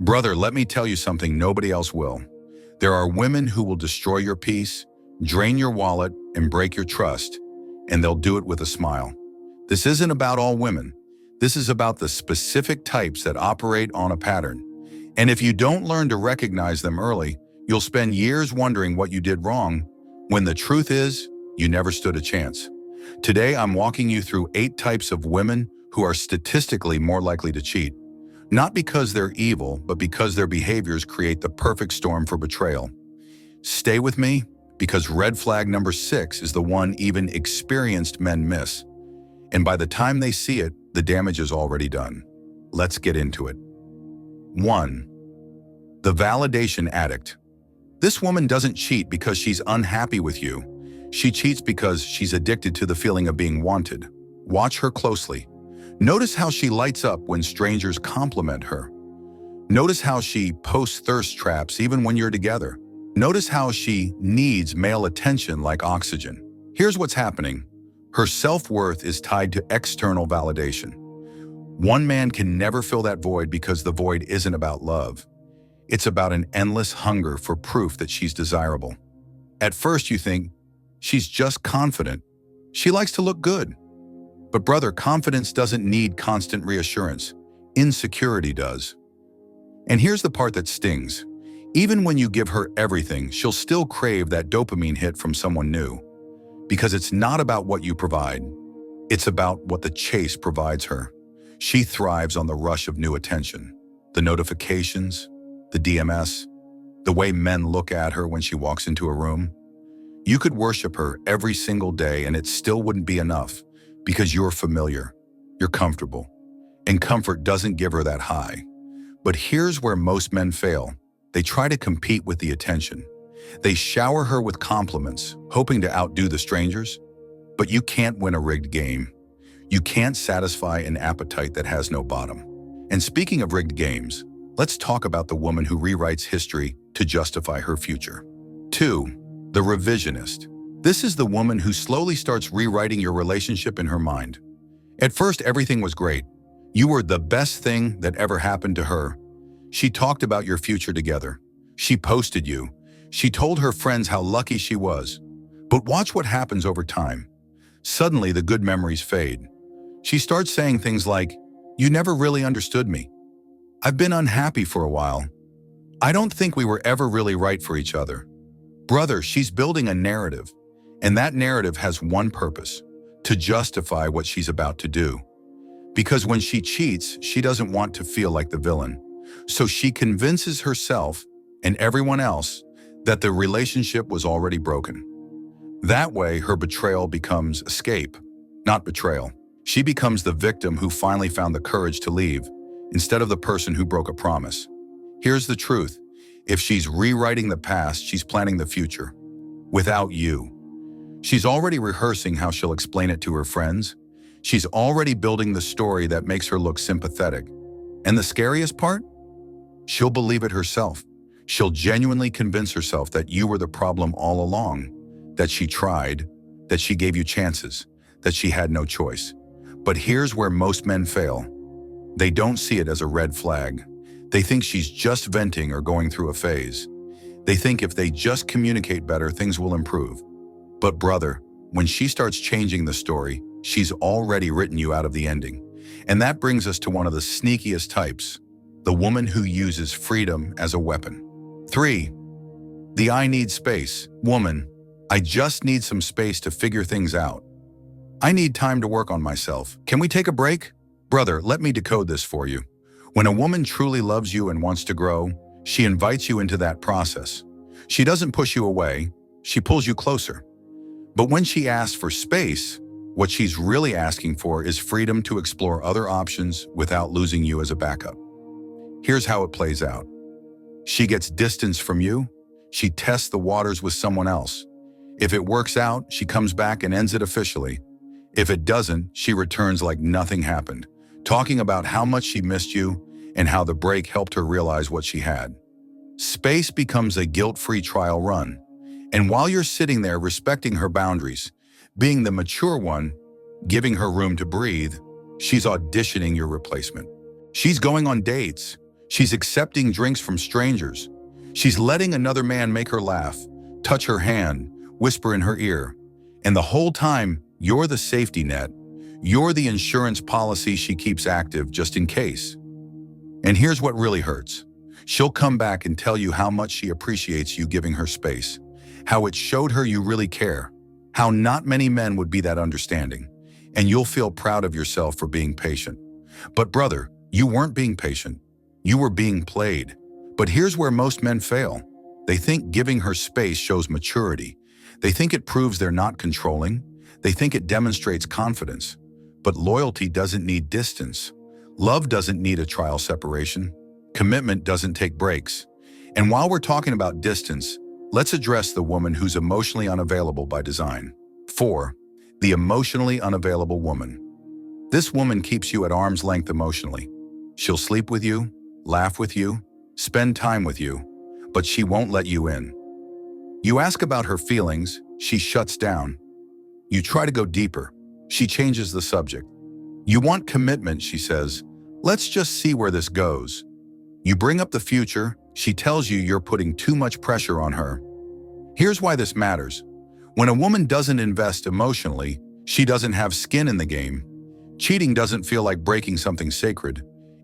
Brother, let me tell you something nobody else will. There are women who will destroy your peace, drain your wallet, and break your trust, and they'll do it with a smile. This isn't about all women. This is about the specific types that operate on a pattern. And if you don't learn to recognize them early, you'll spend years wondering what you did wrong, when the truth is, you never stood a chance. Today, I'm walking you through 8 types of women who are statistically more likely to cheat. Not because they're evil, but because their behaviors create the perfect storm for betrayal. Stay with me, because red flag number 6 is the one even experienced men miss. And by the time they see it, the damage is already done. Let's get into it. 1. The validation addict. This woman doesn't cheat because she's unhappy with you. She cheats because she's addicted to the feeling of being wanted. Watch her closely. Notice how she lights up when strangers compliment her. Notice how she posts thirst traps even when you're together. Notice how she needs male attention like oxygen. Here's what's happening. Her self-worth is tied to external validation. One man can never fill that void because the void isn't about love. It's about an endless hunger for proof that she's desirable. At first you think, she's just confident. She likes to look good. But brother, confidence doesn't need constant reassurance. Insecurity does. And here's the part that stings. Even when you give her everything, she'll still crave that dopamine hit from someone new. Because it's not about what you provide. It's about what the chase provides her. She thrives on the rush of new attention. The notifications, the DMS, the way men look at her when she walks into a room. You could worship her every single day and it still wouldn't be enough because you're familiar, you're comfortable, and comfort doesn't give her that high. But here's where most men fail. They try to compete with the attention. They shower her with compliments, hoping to outdo the strangers. But you can't win a rigged game. You can't satisfy an appetite that has no bottom. And speaking of rigged games, let's talk about the woman who rewrites history to justify her future. 2. The revisionist. This is the woman who slowly starts rewriting your relationship in her mind. At first, everything was great. You were the best thing that ever happened to her. She talked about your future together. She posted you. She told her friends how lucky she was. But watch what happens over time. Suddenly, the good memories fade. She starts saying things like, "You never really understood me. I've been unhappy for a while. I don't think we were ever really right for each other." Brother, she's building a narrative. And that narrative has one purpose: to justify what she's about to do. Because when she cheats, she doesn't want to feel like the villain. So she convinces herself and everyone else that the relationship was already broken. That way, her betrayal becomes escape, not betrayal. She becomes the victim who finally found the courage to leave, instead of the person who broke a promise. Here's the truth. If she's rewriting the past, she's planning the future. Without you. She's already rehearsing how she'll explain it to her friends. She's already building the story that makes her look sympathetic. And the scariest part? She'll believe it herself. She'll genuinely convince herself that you were the problem all along, that she tried, that she gave you chances, that she had no choice. But here's where most men fail. They don't see it as a red flag. They think she's just venting or going through a phase. They think if they just communicate better, things will improve. But brother, when she starts changing the story, she's already written you out of the ending. And that brings us to one of the sneakiest types, the woman who uses freedom as a weapon. 3. The I need space. Woman, I just need some space to figure things out. I need time to work on myself. Can we take a break? Brother, let me decode this for you. When a woman truly loves you and wants to grow, she invites you into that process. She doesn't push you away, she pulls you closer. But when she asks for space, what she's really asking for is freedom to explore other options without losing you as a backup. Here's how it plays out. She gets distance from you. She tests the waters with someone else. If it works out, she comes back and ends it officially. If it doesn't, she returns like nothing happened, talking about how much she missed you and how the break helped her realize what she had. Space becomes a guilt-free trial run. And while you're sitting there respecting her boundaries, being the mature one, giving her room to breathe, she's auditioning your replacement. She's going on dates. She's accepting drinks from strangers. She's letting another man make her laugh, touch her hand, whisper in her ear. And the whole time, you're the safety net. You're the insurance policy she keeps active just in case. And here's what really hurts. She'll come back and tell you how much she appreciates you giving her space, how it showed her you really care, how not many men would be that understanding, and you'll feel proud of yourself for being patient. But brother, you weren't being patient. You were being played. But here's where most men fail. They think giving her space shows maturity. They think it proves they're not controlling. They think it demonstrates confidence. But loyalty doesn't need distance. Love doesn't need a trial separation. Commitment doesn't take breaks. And while we're talking about distance, let's address the woman who's emotionally unavailable by design. 4. The emotionally unavailable woman. This woman keeps you at arm's length emotionally. She'll sleep with you, laugh with you, spend time with you, but she won't let you in. You ask about her feelings, she shuts down. You try to go deeper, she changes the subject. You want commitment, she says, let's just see where this goes. You bring up the future, she tells you you're putting too much pressure on her. Here's why this matters. When a woman doesn't invest emotionally, she doesn't have skin in the game. Cheating doesn't feel like breaking something sacred.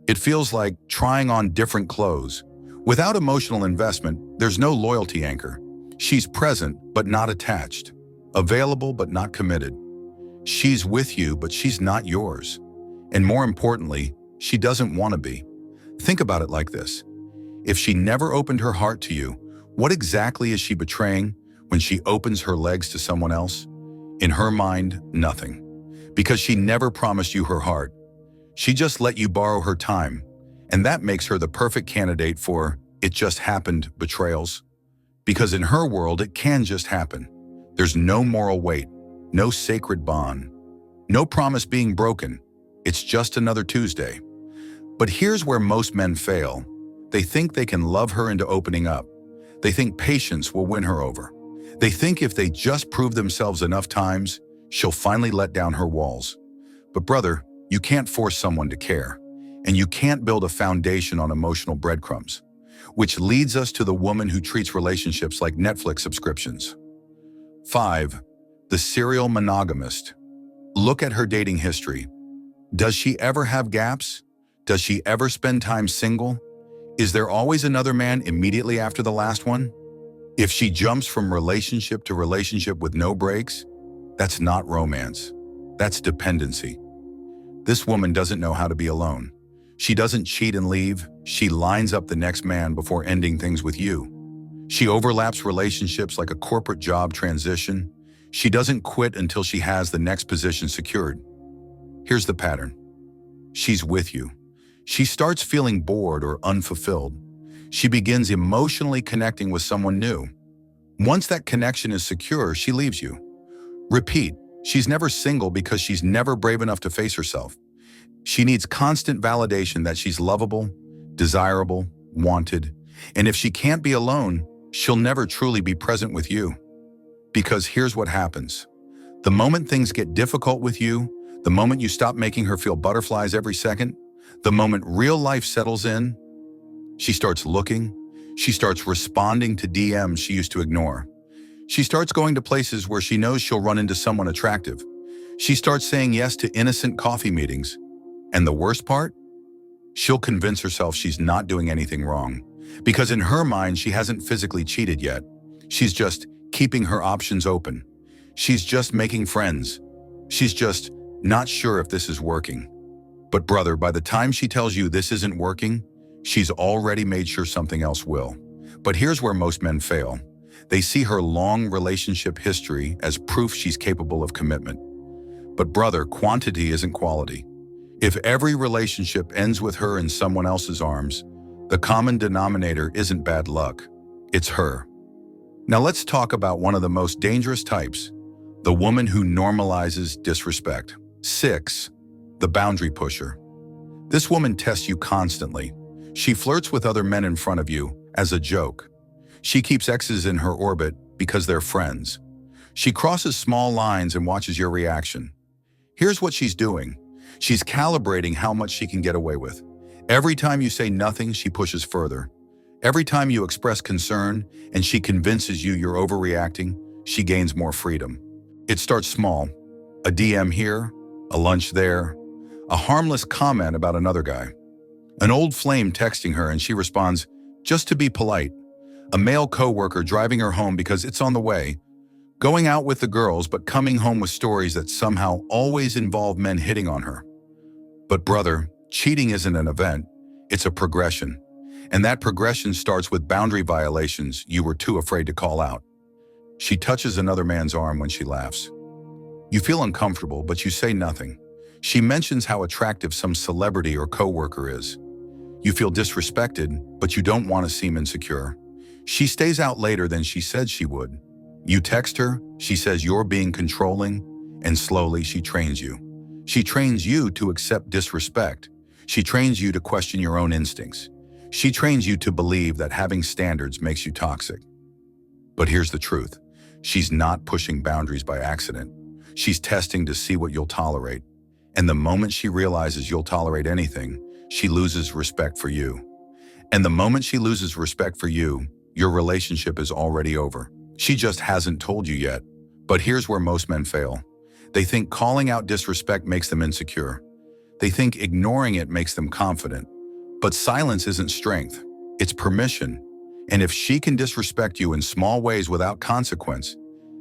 It feels like trying on different clothes. Without emotional investment, there's no loyalty anchor. She's present, but not attached. Available, but not committed. She's with you, but she's not yours. And more importantly, she doesn't want to be. Think about it like this. If she never opened her heart to you, what exactly is she betraying when she opens her legs to someone else? In her mind, nothing. Because she never promised you her heart. She just let you borrow her time. And that makes her the perfect candidate for "it just happened" betrayals. Because in her world, it can just happen. There's no moral weight, no sacred bond, no promise being broken. It's just another Tuesday. But here's where most men fail. They think they can love her into opening up. They think patience will win her over. They think if they just prove themselves enough times, she'll finally let down her walls. But brother, you can't force someone to care. And you can't build a foundation on emotional breadcrumbs. Which leads us to the woman who treats relationships like Netflix subscriptions. 5. The serial monogamist. Look at her dating history. Does she ever have gaps? Does she ever spend time single? Is there always another man immediately after the last one? If she jumps from relationship to relationship with no breaks, that's not romance. That's dependency. This woman doesn't know how to be alone. She doesn't cheat and leave. She lines up the next man before ending things with you. She overlaps relationships like a corporate job transition. She doesn't quit until she has the next position secured. Here's the pattern. She's with you. She starts feeling bored or unfulfilled. She begins emotionally connecting with someone new. Once that connection is secure, she leaves you. Repeat, she's never single because she's never brave enough to face herself. She needs constant validation that she's lovable, desirable, wanted. And if she can't be alone, she'll never truly be present with you. Because here's what happens. The moment things get difficult with you, the moment you stop making her feel butterflies every second, the moment real life settles in, she starts looking, she starts responding to DMs she used to ignore. She starts going to places where she knows she'll run into someone attractive. She starts saying yes to innocent coffee meetings. And the worst part? She'll convince herself she's not doing anything wrong. Because in her mind, she hasn't physically cheated yet. She's just keeping her options open. She's just making friends. She's just not sure if this is working. But brother, by the time she tells you this isn't working, she's already made sure something else will. But here's where most men fail. They see her long relationship history as proof she's capable of commitment. But brother, quantity isn't quality. If every relationship ends with her in someone else's arms, the common denominator isn't bad luck. It's her. Now let's talk about one of the most dangerous types, the woman who normalizes disrespect. 6. The boundary pusher. This woman tests you constantly. She flirts with other men in front of you as a joke. She keeps exes in her orbit because they're friends. She crosses small lines and watches your reaction. Here's what she's doing. She's calibrating how much she can get away with. Every time you say nothing, she pushes further. Every time you express concern and she convinces you you're overreacting, she gains more freedom. It starts small. A DM here, a lunch there, a harmless comment about another guy. An old flame texting her and she responds, just to be polite. A male coworker driving her home because it's on the way. Going out with the girls but coming home with stories that somehow always involve men hitting on her. But brother, cheating isn't an event, it's a progression. And that progression starts with boundary violations you were too afraid to call out. She touches another man's arm when she laughs. You feel uncomfortable, but you say nothing. She mentions how attractive some celebrity or coworker is. You feel disrespected, but you don't want to seem insecure. She stays out later than she said she would. You text her, she says you're being controlling, and slowly she trains you. She trains you to accept disrespect. She trains you to question your own instincts. She trains you to believe that having standards makes you toxic. But here's the truth. She's not pushing boundaries by accident. She's testing to see what you'll tolerate. And the moment she realizes you'll tolerate anything, she loses respect for you. And the moment she loses respect for you, your relationship is already over. She just hasn't told you yet. But here's where most men fail. They think calling out disrespect makes them insecure. They think ignoring it makes them confident. But silence isn't strength, it's permission. And if she can disrespect you in small ways without consequence,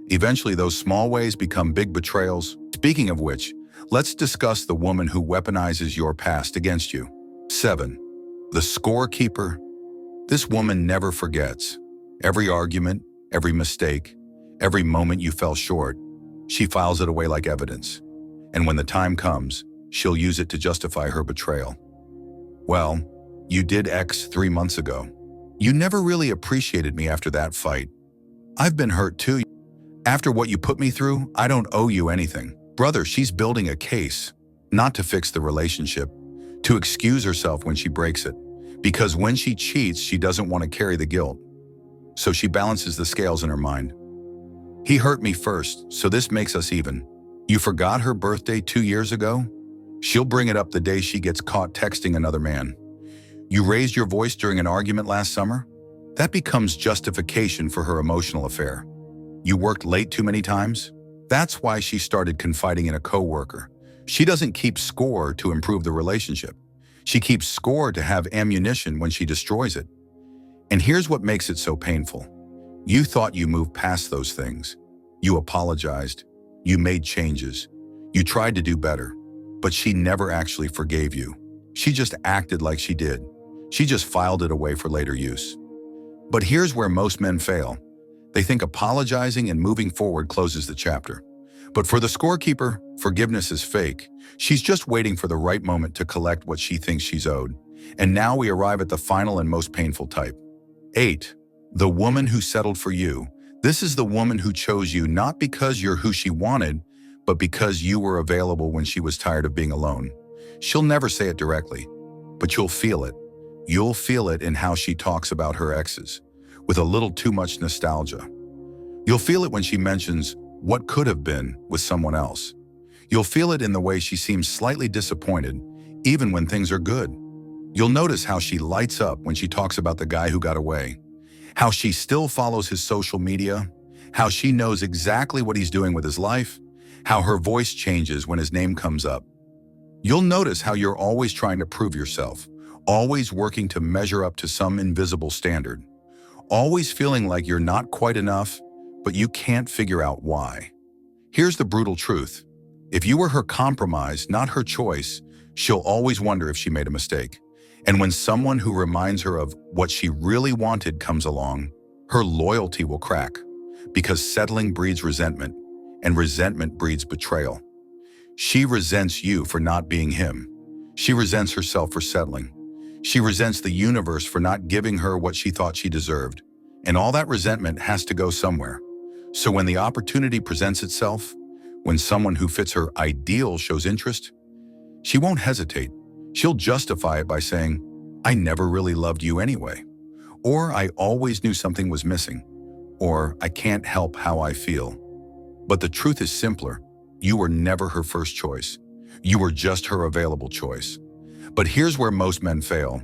eventually those small ways become big betrayals. Speaking of which, let's discuss the woman who weaponizes your past against you. 7. The scorekeeper. This woman never forgets. Every argument, every mistake, every moment you fell short, she files it away like evidence. And when the time comes, she'll use it to justify her betrayal. Well, you did X 3 months ago. You never really appreciated me after that fight. I've been hurt too. After what you put me through, I don't owe you anything. Brother, she's building a case, not to fix the relationship, to excuse herself when she breaks it. Because when she cheats, she doesn't want to carry the guilt. So she balances the scales in her mind. He hurt me first, so this makes us even. You forgot her birthday 2 years ago? She'll bring it up the day she gets caught texting another man. You raised your voice during an argument last summer? That becomes justification for her emotional affair. You worked late too many times? That's why she started confiding in a coworker. She doesn't keep score to improve the relationship. She keeps score to have ammunition when she destroys it. And here's what makes it so painful. You thought you moved past those things. You apologized. You made changes. You tried to do better. But she never actually forgave you. She just acted like she did. She just filed it away for later use. But here's where most men fail. They think apologizing and moving forward closes the chapter. But for the scorekeeper, forgiveness is fake. She's just waiting for the right moment to collect what she thinks she's owed. And now we arrive at the final and most painful type. 8. The woman who settled for you. This is the woman who chose you not because you're who she wanted, but because you were available when she was tired of being alone. She'll never say it directly, but you'll feel it. You'll feel it in how she talks about her exes, with a little too much nostalgia. You'll feel it when she mentions what could have been with someone else. You'll feel it in the way she seems slightly disappointed, even when things are good. You'll notice how she lights up when she talks about the guy who got away, how she still follows his social media, how she knows exactly what he's doing with his life, how her voice changes when his name comes up. You'll notice how you're always trying to prove yourself, always working to measure up to some invisible standard, always feeling like you're not quite enough, but you can't figure out why. Here's the brutal truth. If you were her compromise, not her choice, she'll always wonder if she made a mistake. And when someone who reminds her of what she really wanted comes along, her loyalty will crack, because settling breeds resentment, and resentment breeds betrayal. She resents you for not being him. She resents herself for settling. She resents the universe for not giving her what she thought she deserved. And all that resentment has to go somewhere. So when the opportunity presents itself, when someone who fits her ideal shows interest, she won't hesitate. She'll justify it by saying, I never really loved you anyway. Or I always knew something was missing. Or I can't help how I feel. But the truth is simpler. You were never her first choice. You were just her available choice. But here's where most men fail.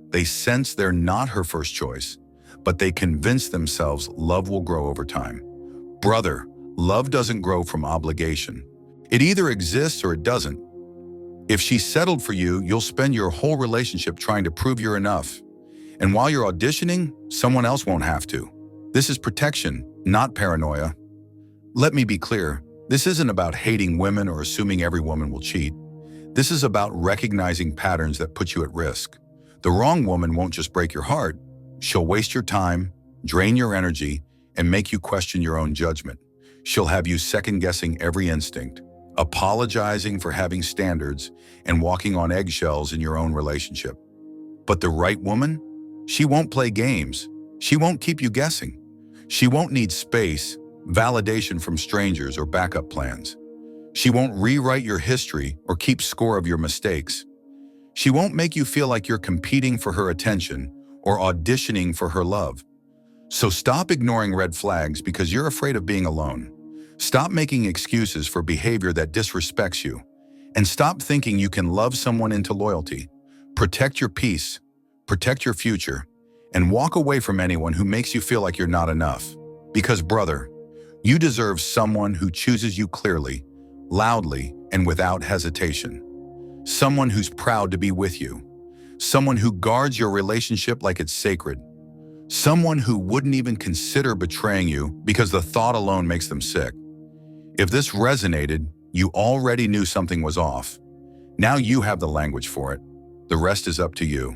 They sense they're not her first choice, but they convince themselves love will grow over time. Brother, love doesn't grow from obligation. It either exists or it doesn't. If she settled for you, you'll spend your whole relationship trying to prove you're enough. And while you're auditioning, someone else won't have to. This is protection, not paranoia. Let me be clear, this isn't about hating women or assuming every woman will cheat. This is about recognizing patterns that put you at risk. The wrong woman won't just break your heart. She'll waste your time, drain your energy, and make you question your own judgment. She'll have you second-guessing every instinct, apologizing for having standards, and walking on eggshells in your own relationship. But the right woman? She won't play games. She won't keep you guessing. She won't need space, validation from strangers, or backup plans. She won't rewrite your history or keep score of your mistakes. She won't make you feel like you're competing for her attention or auditioning for her love. So stop ignoring red flags because you're afraid of being alone. Stop making excuses for behavior that disrespects you. And stop thinking you can love someone into loyalty. Protect your peace, protect your future, and walk away from anyone who makes you feel like you're not enough. Because, brother, you deserve someone who chooses you clearly, loudly, and without hesitation. Someone who's proud to be with you. Someone who guards your relationship like it's sacred. Someone who wouldn't even consider betraying you because the thought alone makes them sick. If this resonated, you already knew something was off. Now you have the language for it. The rest is up to you.